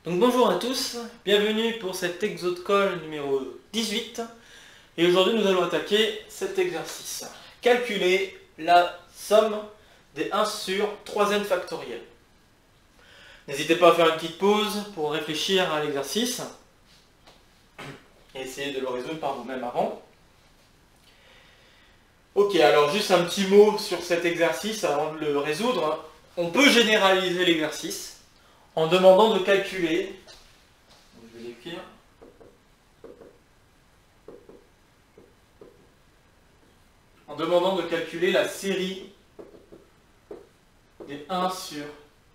Donc bonjour à tous, bienvenue pour cet exo de colle numéro 18. Et aujourd'hui nous allons attaquer cet exercice. Calculer la somme des 1 sur 3n factoriel. N'hésitez pas à faire une petite pause pour réfléchir à l'exercice. Et essayer de le résoudre par vous-même avant. Ok, alors juste un petit mot sur cet exercice avant de le résoudre. On peut généraliser l'exercice en demandant de calculer, je vais l'écrire, en demandant de calculer la série des 1 sur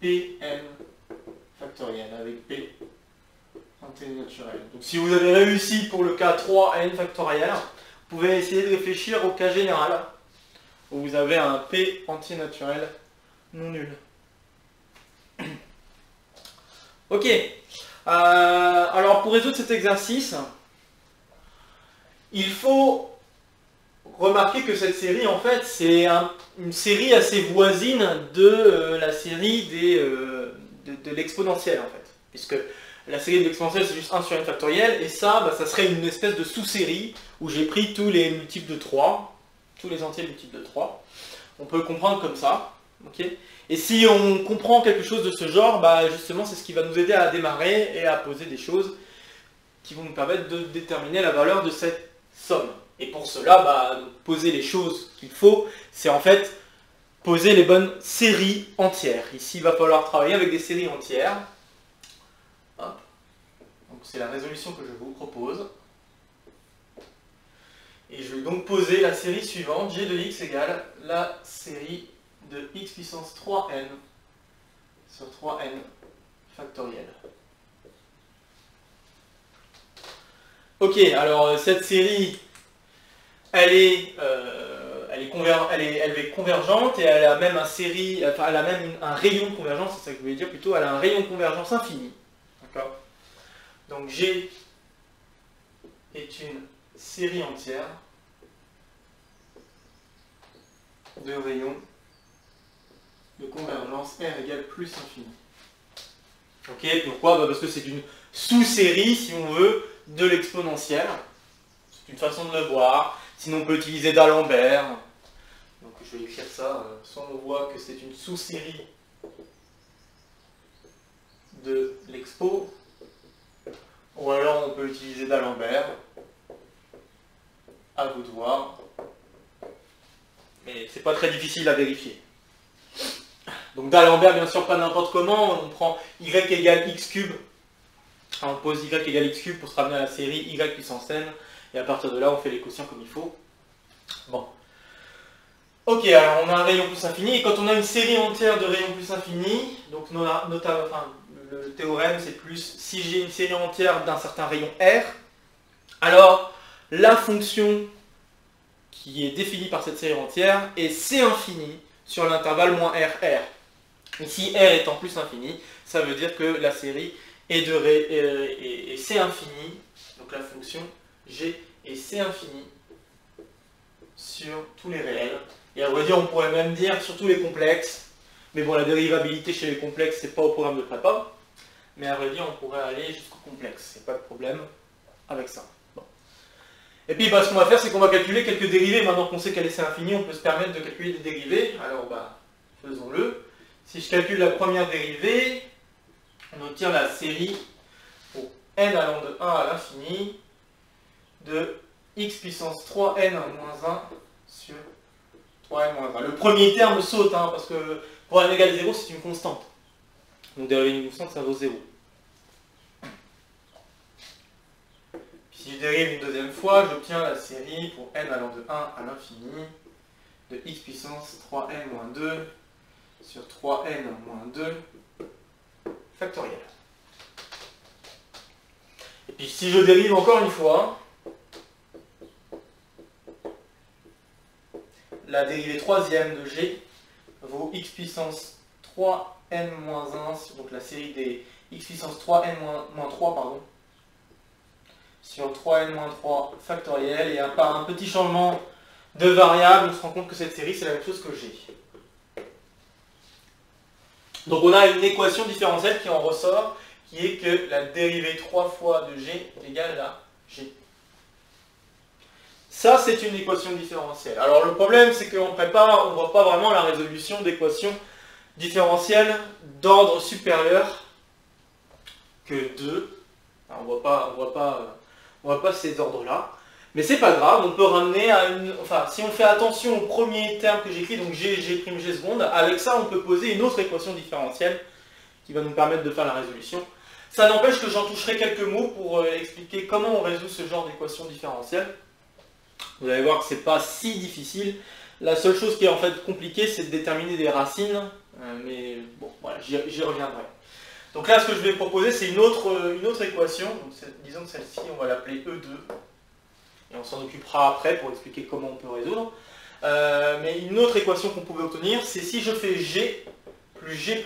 Pn factoriel avec P entier naturel. Donc si vous avez réussi pour le cas 3n factoriel, vous pouvez essayer de réfléchir au cas général où vous avez un P entier naturel non nul. Ok, alors pour résoudre cet exercice, il faut remarquer que cette série, en fait, c'est une série assez voisine de la série de l'exponentielle, en fait. Puisque la série de l'exponentielle, c'est juste 1 sur n factoriel, et ça, ça serait une espèce de sous-série où j'ai pris tous les multiples de 3, tous les entiers multiples de 3. On peut le comprendre comme ça, ok ? Et si on comprend quelque chose de ce genre, justement, c'est ce qui va nous aider à démarrer et à poser des choses qui vont nous permettre de déterminer la valeur de cette somme. Et pour cela, poser les choses qu'il faut, c'est en fait poser les bonnes séries entières. Ici, il va falloir travailler avec des séries entières. Hop. Donc c'est la résolution que je vous propose. Et je vais donc poser la série suivante, g de x égale la série de x puissance 3n sur 3n factoriel. Ok, alors cette série, elle est convergente et elle a même un rayon de convergence, c'est ça que je voulais dire plutôt, elle a un rayon de convergence infini. D'accord ? Donc G est une série entière de rayons de convergence R égale plus infini. Ok, pourquoi ? Parce que c'est une sous-série, si on veut, de l'exponentielle. C'est une façon de le voir. Sinon, on peut utiliser d'Alembert. Donc, je vais écrire ça. Soit on voit que c'est une sous-série de l'expo, ou alors on peut utiliser d'Alembert. À vous de voir. Mais c'est pas très difficile à vérifier. Donc d'Alembert, bien sûr, pas n'importe comment, on prend y égale x cube, on pose y égale x cube pour se ramener à la série y puissance n, et à partir de là, on fait les quotients comme il faut. Bon. Ok, alors on a un rayon plus infini, et quand on a une série entière de rayons plus infini, donc le théorème c'est plus, si j'ai une série entière d'un certain rayon R, alors la fonction qui est définie par cette série entière est C infini sur l'intervalle moins R, R. Ici, R étant plus infini, ça veut dire que la série est C infini, donc la fonction G est C infini sur tous les réels. Et à vrai dire, on pourrait même dire sur tous les complexes, mais bon, la dérivabilité chez les complexes, c'est pas au programme de prépa, mais à vrai dire, on pourrait aller jusqu'au complexe, c'est pas de problème avec ça. Bon. Et puis, ce qu'on va faire, c'est qu'on va calculer quelques dérivées. Maintenant qu'on sait qu'elle est C infini, on peut se permettre de calculer des dérivées. Alors, faisons-le. Si je calcule la première dérivée, on obtient la série pour n allant de 1 à l'infini de x puissance 3n moins 1 sur 3n moins 1. Le premier terme saute, parce que pour n égale 0, c'est une constante. Donc dériver une constante, ça vaut 0. Puis si je dérive une deuxième fois, j'obtiens la série pour n allant de 1 à l'infini de x puissance 3n moins 2 sur 3n moins 2 factoriel. Et puis si je dérive encore une fois, la dérivée troisième de g vaut x puissance 3n moins 1, donc la série des x puissance 3n moins 3, pardon, sur 3n moins 3 factoriel, et par un petit changement de variable, on se rend compte que cette série c'est la même chose que g. Donc on a une équation différentielle qui en ressort, qui est que la dérivée 3 fois de g est égale à g. Ça, c'est une équation différentielle. Alors le problème, c'est qu'en prépa, on ne voit pas vraiment la résolution d'équations différentielles d'ordre supérieur que 2. Alors, on voit pas ces ordres-là. Mais c'est pas grave, on peut ramener à une... Enfin, si on fait attention au premier terme que j'écris, donc g, g' seconde, avec ça, on peut poser une autre équation différentielle qui va nous permettre de faire la résolution. Ça n'empêche que j'en toucherai quelques mots pour expliquer comment on résout ce genre d'équation différentielle. Vous allez voir que c'est pas si difficile. La seule chose qui est en fait compliquée, c'est de déterminer des racines. Mais bon, voilà, j'y reviendrai. Donc là, ce que je vais proposer, c'est une autre équation. Donc, disons que celle-ci, on va l'appeler E2. Et on s'en occupera après pour expliquer comment on peut résoudre. Mais une autre équation qu'on pouvait obtenir, c'est si je fais G plus G'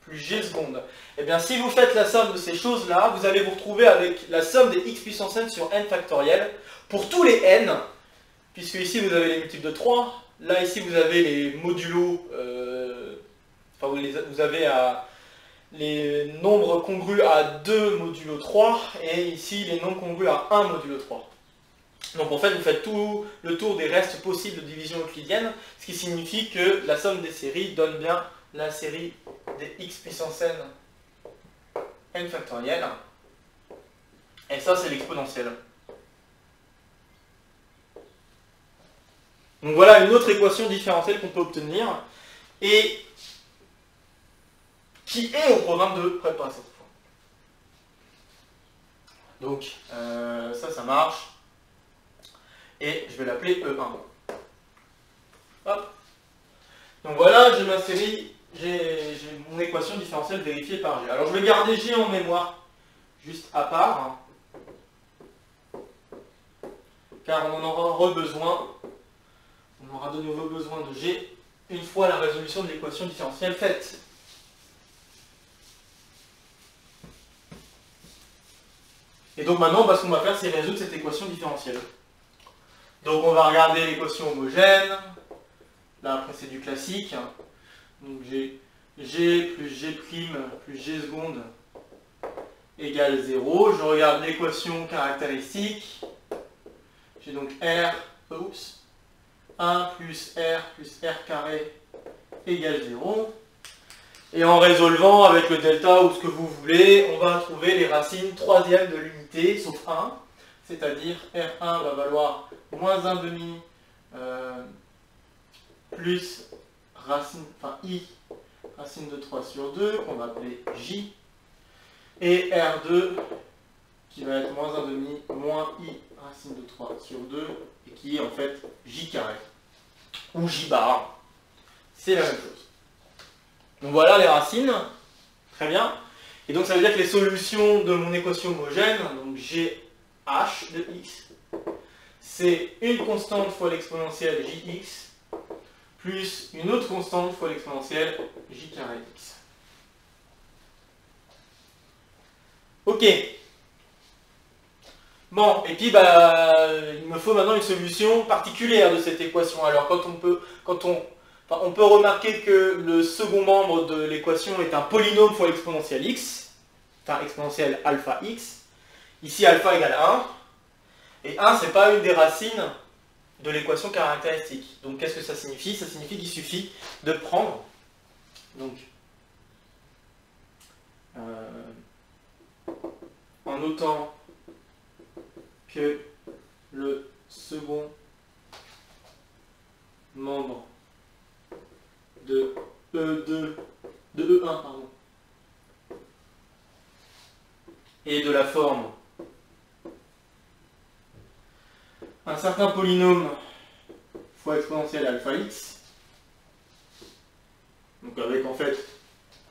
plus G seconde. Et bien, si vous faites la somme de ces choses-là, vous allez vous retrouver avec la somme des x puissance n sur n factoriel pour tous les n, puisque ici vous avez les multiples de 3, là ici vous avez les modulos, enfin vous avez les nombres congrus à 2 modulo 3, et ici les nombres congrus à 1 modulo 3. Donc en fait vous faites tout le tour des restes possibles de division euclidienne, ce qui signifie que la somme des séries donne bien la série des x puissance n, n factoriel, et ça c'est l'exponentielle. Donc voilà une autre équation différentielle qu'on peut obtenir, et qui est au programme de prépa cette fois. Donc ça marche, et je vais l'appeler E1. Hop. Donc voilà, j'ai ma série, j'ai mon équation différentielle vérifiée par G. Alors je vais garder G en mémoire, juste à part, car on en aura besoin. On aura de nouveau besoin de G une fois la résolution de l'équation différentielle faite. Et donc maintenant, ce qu'on va faire, c'est résoudre cette équation différentielle. Donc on va regarder l'équation homogène. Là, après, c'est du classique. Donc j'ai G plus G' plus G seconde égale 0. Je regarde l'équation caractéristique. J'ai donc R, 1 plus R carré égale 0. Et en résolvant avec le delta ou ce que vous voulez, on va trouver les racines troisièmes de l'unité, sauf 1. C'est-à-dire R1 va valoir moins 1 demi plus racine, enfin I, racine de 3 sur 2, qu'on va appeler J. Et R2 qui va être moins 1 demi moins I, racine de 3 sur 2, et qui est en fait J carré. Ou J bar. C'est la même chose. Donc voilà les racines, très bien. Et donc ça veut dire que les solutions de mon équation homogène, donc GH de x, c'est une constante fois l'exponentielle JX, plus une autre constante fois l'exponentielle J carré x. Ok. Bon, et puis il me faut maintenant une solution particulière de cette équation. Alors on peut remarquer que le second membre de l'équation est un polynôme fois l'exponentielle x, enfin exponentielle alpha x. Ici alpha égale 1, et 1 c'est pas une des racines de l'équation caractéristique. Donc qu'est-ce que ça signifie? Ça signifie qu'il suffit de prendre, donc, en notant que le second membre de E2, de E1, pardon, et de la forme un certain polynôme fois exponentielle alpha x, donc avec en fait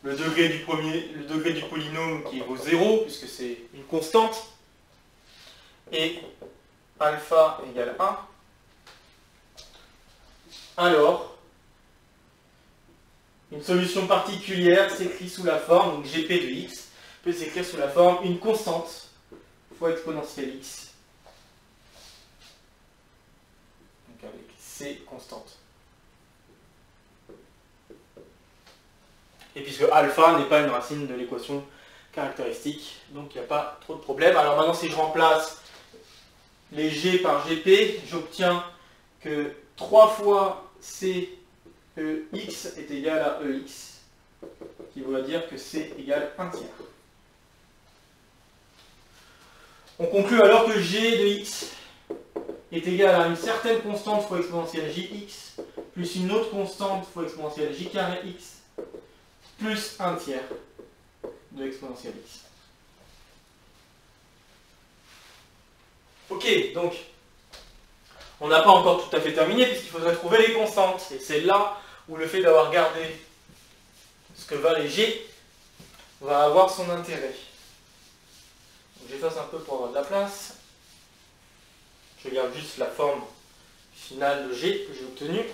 le degré du polynôme qui vaut 0, puisque c'est une constante, et alpha égale 1, alors une solution particulière s'écrit sous la forme, donc Gp de x, peut s'écrire sous la forme une constante fois exponentielle x, donc avec c constante. Et puisque alpha n'est pas une racine de l'équation caractéristique, donc il n'y a pas trop de problème. Alors maintenant, si je remplace les G par GP, j'obtiens que 3 fois CEX est égal à EX, qui veut dire que C égale 1 tiers. On conclut alors que G de X est égal à une certaine constante fois exponentielle Jx, plus une autre constante fois exponentielle J carré X, plus 1 tiers de exponentielle X. Ok, donc on n'a pas encore tout à fait terminé puisqu'il faudrait trouver les constantes. Et c'est là où le fait d'avoir gardé ce que valent les G va avoir son intérêt. J'efface un peu pour avoir de la place. Je garde juste la forme finale de G que j'ai obtenue.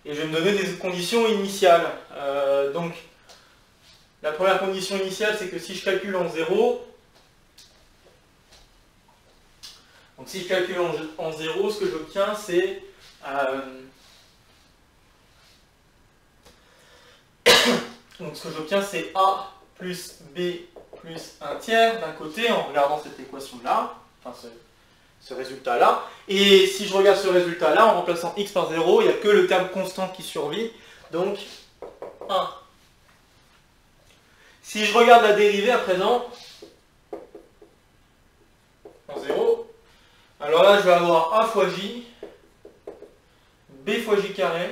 Et je vais me donner des conditions initiales. Donc, la première condition initiale, c'est que si je calcule en 0, donc si je calcule en 0, ce que j'obtiens, c'est donc ce que j'obtiens, c'est A plus B plus 1 tiers d'un côté, en regardant cette équation-là, enfin ce résultat-là. Et si je regarde ce résultat-là, en remplaçant x par 0, il n'y a que le terme constant qui survit, donc 1. Si je regarde la dérivée à présent, en 0, alors là je vais avoir A fois J, B fois J carré,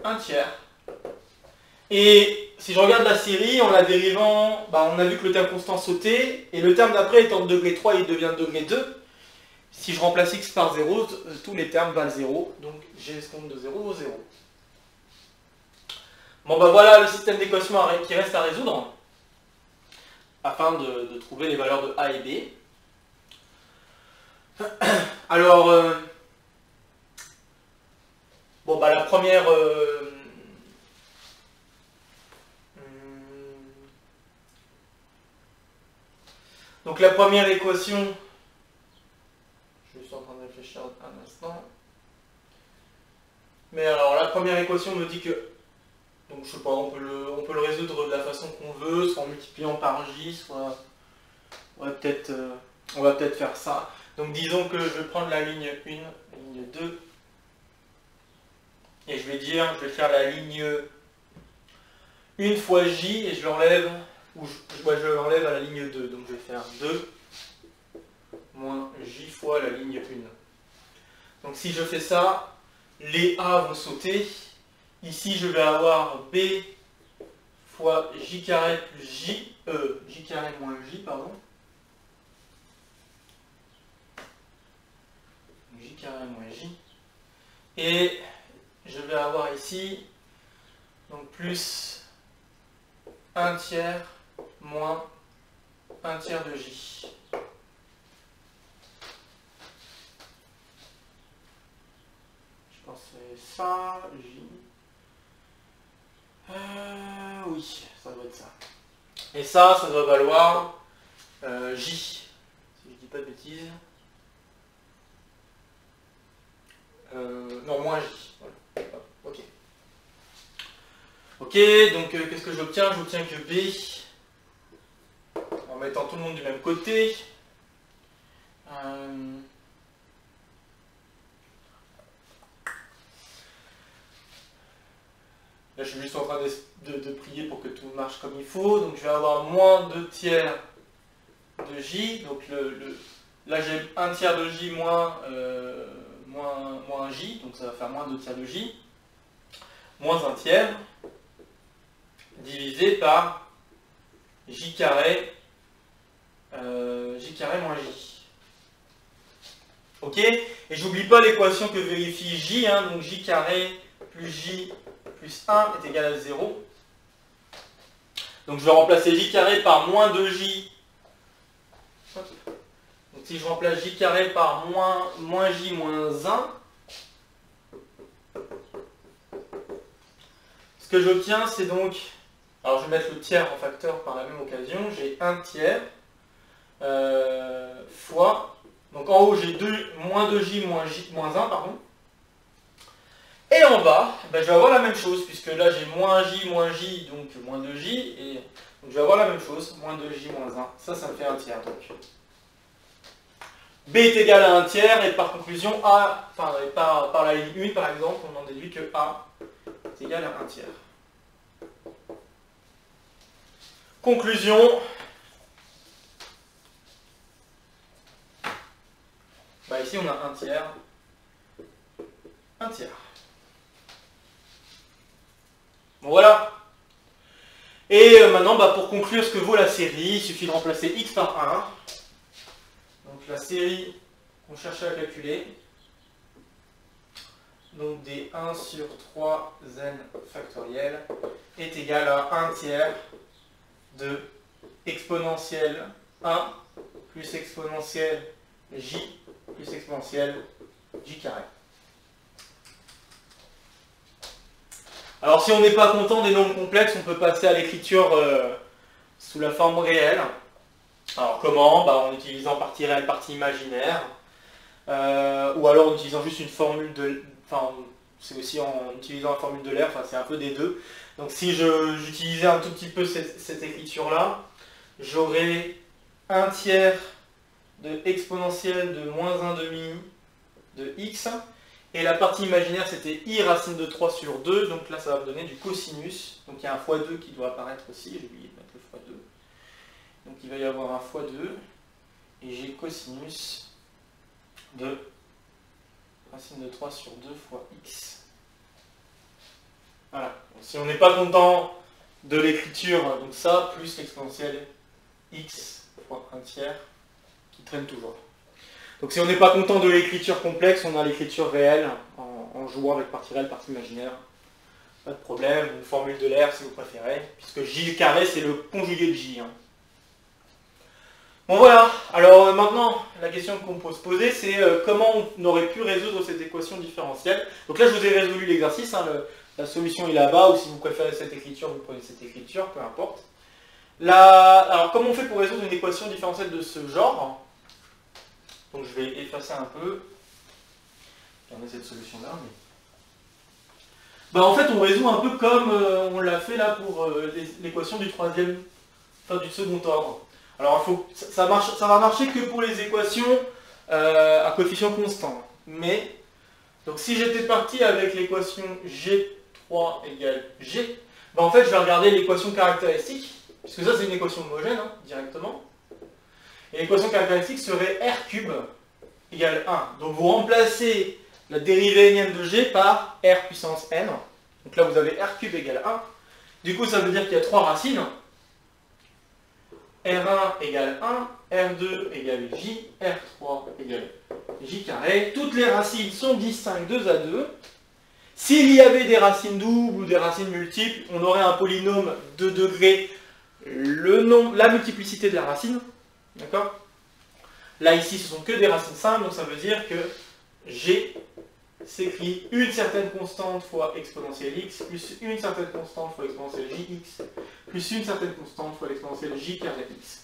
1 tiers. Et si je regarde la série, en la dérivant, on a vu que le terme constant sautait, et le terme d'après étant de degré 3, il devient de degré 2. Si je remplace x par 0, tous les termes valent 0, donc g escompte de 0 vaut 0. Bon voilà le système d'équations qui reste à résoudre, afin de trouver les valeurs de A et B. Alors, la première... donc la première équation, je suis en train de réfléchir un instant, mais alors la première équation me dit que, donc je sais pas, on peut le résoudre de la façon qu'on veut, soit en multipliant par J, soit on va peut-être faire ça. Donc disons que je vais prendre la ligne 1, ligne 2, et je vais faire la ligne 1 fois J, et je l'enlève, je l'enlève à la ligne 2, donc je vais faire 2 moins J fois la ligne 1. Donc si je fais ça, les A vont sauter. Ici je vais avoir B fois J carré plus J, J carré moins J, pardon. J carré moins J. Et je vais avoir ici, donc plus 1 tiers moins 1 tiers de J. Je pense que c'est ça, J. Oui, ça doit être ça. Et ça doit valoir J, si je dis pas de bêtises. Non, moins J. Voilà. Ok. Ok, donc qu'est-ce que j'obtiens? J'obtiens que B, en mettant tout le monde du même côté, là je suis juste en train de prier pour que tout marche comme il faut, donc je vais avoir moins 2 tiers de J, donc là j'ai 1 tiers de J moins J, donc ça va faire moins 2 tiers de J, moins 1 tiers, divisé par J carré moins J. Ok? Et j'oublie pas l'équation que vérifie J, donc J carré plus J plus 1 est égal à 0. Donc je vais remplacer J carré par moins 2J. Donc si je remplace J carré par moins J moins 1, ce que j'obtiens c'est donc, alors je vais mettre le tiers en facteur par la même occasion, j'ai 1 tiers fois, donc en haut j'ai moins 2J moins 1, pardon. Et en bas, je vais avoir la même chose, puisque là j'ai moins J, donc moins 2J, et Donc je vais avoir la même chose, moins 2j moins 1. Ça me fait 1 tiers donc. B est égal à 1 tiers et par conclusion, A, par la ligne 1 par exemple, on en déduit que A est égal à 1 tiers. Conclusion. Bah ici on a 1 tiers. 1 tiers. Bon voilà. Et maintenant, pour conclure ce que vaut la série, il suffit de remplacer x par 1. Donc la série qu'on cherchait à calculer, donc des 1 sur 3n factoriel, est égale à 1 tiers de exponentielle 1 plus exponentielle j plus exponentielle j carré. Alors si on n'est pas content des nombres complexes, on peut passer à l'écriture sous la forme réelle. Alors comment? En utilisant partie réelle, partie imaginaire. Ou alors en utilisant juste une formule de... Enfin, c'est aussi en utilisant la formule de l'air, enfin c'est un peu des deux. Donc si j'utilisais un tout petit peu cette écriture-là, j'aurais 1 tiers de exponentielle de moins 1 demi de x. Et la partie imaginaire, c'était i racine de 3 sur 2. Donc là, ça va me donner du cosinus. Donc il y a un x2 qui doit apparaître aussi. J'ai oublié de mettre le x2. Donc il va y avoir un x2. Et j'ai cosinus de racine de 3 sur 2 fois x. Voilà. Donc, si on n'est pas content de l'écriture, donc ça, plus l'exponentielle x fois 1 tiers, qui traîne toujours. Donc si on n'est pas content de l'écriture complexe, on a l'écriture réelle, en jouant avec partie réelle, partie imaginaire. Pas de problème, une formule de l'air si vous préférez, puisque j carré c'est le conjugué de j. Bon voilà, alors maintenant, la question qu'on peut se poser, c'est comment on aurait pu résoudre cette équation différentielle. Donc là je vous ai résolu l'exercice, la solution est là-bas, ou si vous préférez cette écriture, vous prenez cette écriture, peu importe. Alors comment on fait pour résoudre une équation différentielle de ce genre? Donc je vais effacer un peu. Regardez cette solution-là. En fait, on résout un peu comme on l'a fait là pour l'équation du du second ordre. Alors ça va marcher que pour les équations à coefficient constant. Mais, donc si j'étais parti avec l'équation G3 égale G, en fait je vais regarder l'équation caractéristique, puisque ça c'est une équation homogène directement. Et l'équation caractéristique serait R cube égale 1. Donc vous remplacez la dérivée énième de g par R puissance n. Donc là vous avez R cube égale 1. Du coup ça veut dire qu'il y a 3 racines. R1 égale 1, R2 égale J, R3 égale J carré. Toutes les racines sont distinctes 2 à 2. S'il y avait des racines doubles ou des racines multiples, on aurait un polynôme de degré, la multiplicité de la racine. D'accord? Là, ici, ce sont que des racines simples, donc ça veut dire que G s'écrit une certaine constante fois exponentielle x, plus une certaine constante fois exponentielle jx, plus une certaine constante fois l'exponentielle j carré x.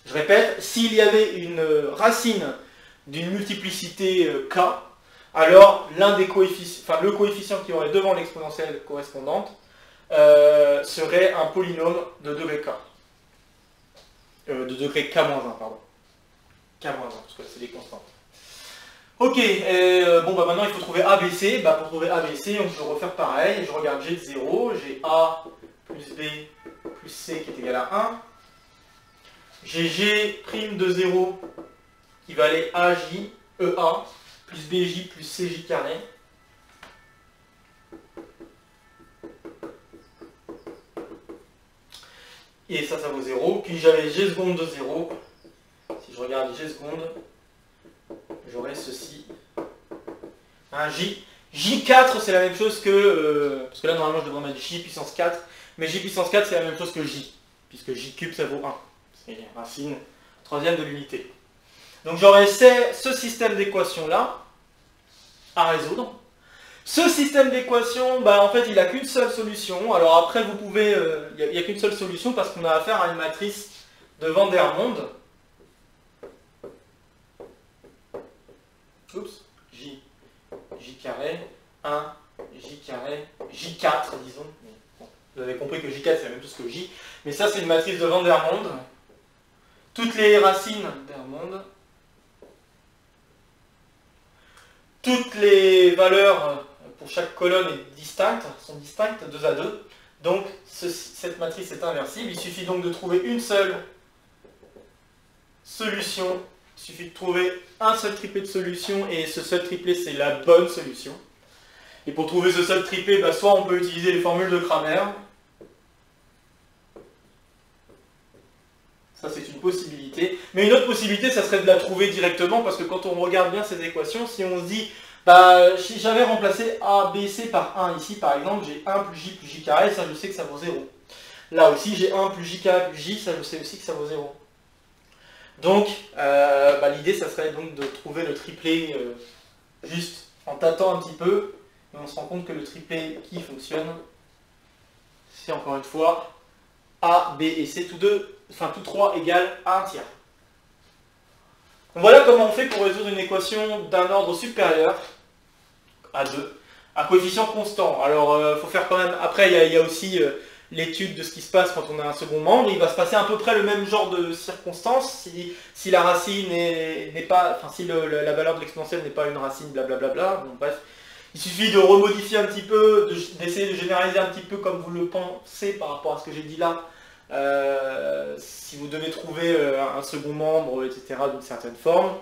Je répète, s'il y avait une racine d'une multiplicité k, alors le coefficient qui aurait devant l'exponentielle correspondante serait un polynôme de degré k. De degré k-1, pardon. K-1, parce que c'est des constantes. Ok, maintenant il faut trouver ABC. Pour trouver ABC, je vais refaire pareil. Je regarde G de 0, j'ai A plus B plus C qui est égal à 1. J'ai G' de 0 qui va aller AJ, EA, plus BJ plus CJ carré. Et ça vaut 0. Puis j'avais G seconde de 0. Si je regarde G seconde, j'aurai ceci. Un J4, c'est la même chose que... parce que là, normalement, je devrais mettre J puissance 4. Mais J puissance 4, c'est la même chose que J. Puisque J cube, ça vaut 1. C'est racine troisième de l'unité. Donc j'aurai ce système d'équations-là à résoudre. Ce système d'équations, en fait, il n'a qu'une seule solution. Alors après, vous pouvez... il n'y a qu'une seule solution parce qu'on a affaire à une matrice de Van der Monde. Oups. J carré, 1, J carré, J4, disons. Vous avez compris que J4 c'est la même chose que J. Mais ça c'est une matrice de Van der Monde. Toutes les racines d'Hermonde. Toutes les valeurs pour chaque colonne sont distinctes, 2 à 2. Donc cette matrice est inversible. Il suffit donc de trouver une seule solution. Il suffit de trouver un seul triplet de solution et ce seul triplet c'est la bonne solution. Et pour trouver ce seul triplet, soit on peut utiliser les formules de Cramer. Ça c'est une possibilité. Mais une autre possibilité, ça serait de la trouver directement parce que quand on regarde bien ces équations, si on se dit, si j'avais remplacé A, B, C par 1 ici par exemple, j'ai 1 plus J carré, ça je sais que ça vaut 0. Là aussi j'ai 1 plus J carré plus J, ça je sais aussi que ça vaut 0. Donc l'idée ça serait donc de trouver le triplet juste en tâtant un petit peu, et on se rend compte que le triplet qui fonctionne, c'est encore une fois A, B et C, tous trois égale à 1 tiers. Voilà comment on fait pour résoudre une équation d'un ordre supérieur à 2, à coefficient constant. Alors, faut faire quand même... Après, il y a aussi l'étude de ce qui se passe quand on a un second membre. Il va se passer à peu près le même genre de circonstances. Si la racine n'est pas... Enfin, si la valeur de l'exponentielle n'est pas une racine, blablabla. Bon, bref. Il suffit de remodifier un petit peu, d'essayer de généraliser un petit peu comme vous le pensez par rapport à ce que j'ai dit là. Si vous devez trouver un second membre, etc., d'une certaine forme,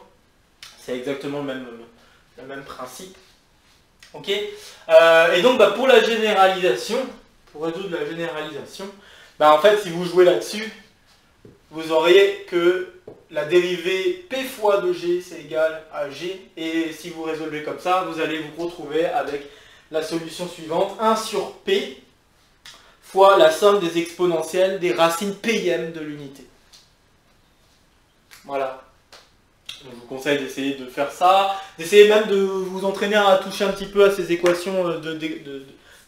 c'est exactement le même principe. Ok. Et donc pour la généralisation, pour résoudre la généralisation, en fait si vous jouez là-dessus, vous auriez que la dérivée P fois de G c'est égal à G, et si vous résolvez comme ça, vous allez vous retrouver avec la solution suivante, 1 sur P fois la somme des exponentielles des racines pm de l'unité. Voilà. Je vous conseille d'essayer de faire ça, d'essayer même de vous entraîner à toucher un petit peu à ces équations de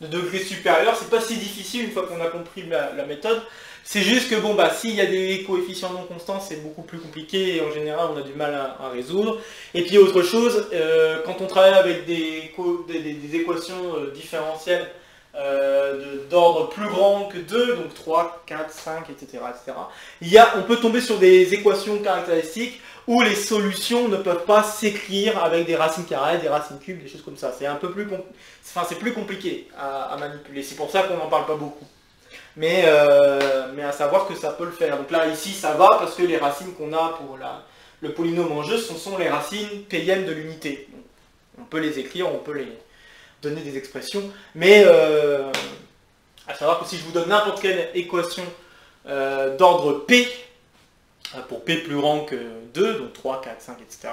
degré supérieur. C'est pas si difficile une fois qu'on a compris la méthode. C'est juste que s'il y a des coefficients non constants, c'est beaucoup plus compliqué et en général on a du mal à résoudre. Et puis autre chose, quand on travaille avec des équations différentielles d'ordre plus grand que 2, donc 3, 4, 5, etc. on peut tomber sur des équations caractéristiques où les solutions ne peuvent pas s'écrire avec des racines carrées, des racines cubes, des choses comme ça. C'est un peu plus, c'est plus compliqué à manipuler. C'est pour ça qu'on n'en parle pas beaucoup. Mais à savoir que ça peut le faire. Donc là, ici, ça va parce que les racines qu'on a pour le polynôme en jeu, ce sont les racines pm de l'unité. On peut les écrire, on peut les donner des expressions, mais à savoir que si je vous donne n'importe quelle équation d'ordre P, pour P plus grand que 2, donc 3, 4, 5, etc.,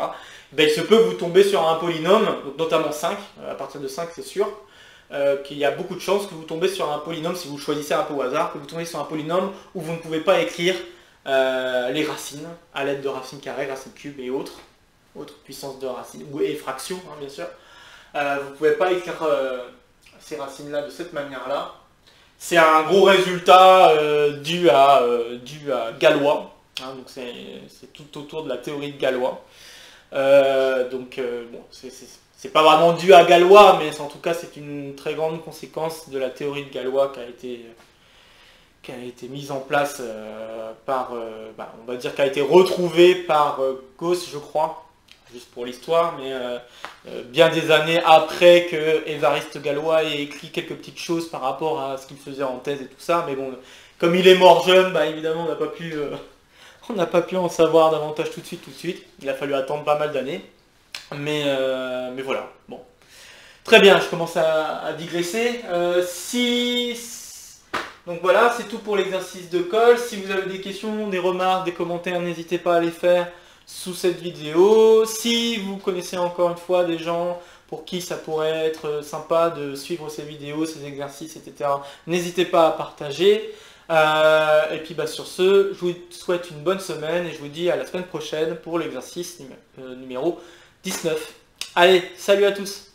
il se peut que vous tombez sur un polynôme, donc notamment 5, à partir de 5 c'est sûr, qu'il y a beaucoup de chances que vous tombez sur un polynôme, si vous choisissez un peu au hasard, que vous tombez sur un polynôme où vous ne pouvez pas écrire les racines, à l'aide de racines carrées, racines cubes et autres puissances de racines, et fractions bien sûr. Vous ne pouvez pas écrire ces racines-là de cette manière-là. C'est un gros résultat dû à Galois. Donc c'est tout autour de la théorie de Galois. C'est pas vraiment dû à Galois, mais en tout cas c'est une très grande conséquence de la théorie de Galois qui a été mise en place on va dire, qui a été retrouvée par Gauss, je crois, juste pour l'histoire, mais bien des années après que Évariste Galois ait écrit quelques petites choses par rapport à ce qu'il faisait en thèse et tout ça, mais bon, comme il est mort jeune, évidemment on n'a pas pu en savoir davantage tout de suite, il a fallu attendre pas mal d'années, mais voilà, bon. Très bien, je commence à digresser. Donc voilà, c'est tout pour l'exercice de colle. Si vous avez des questions, des remarques, des commentaires, n'hésitez pas à les faire sous cette vidéo. Si vous connaissez encore une fois des gens pour qui ça pourrait être sympa de suivre ces vidéos, ces exercices, etc., n'hésitez pas à partager. Et puis sur ce, je vous souhaite une bonne semaine et je vous dis à la semaine prochaine pour l'exercice numéro 19. Allez, salut à tous!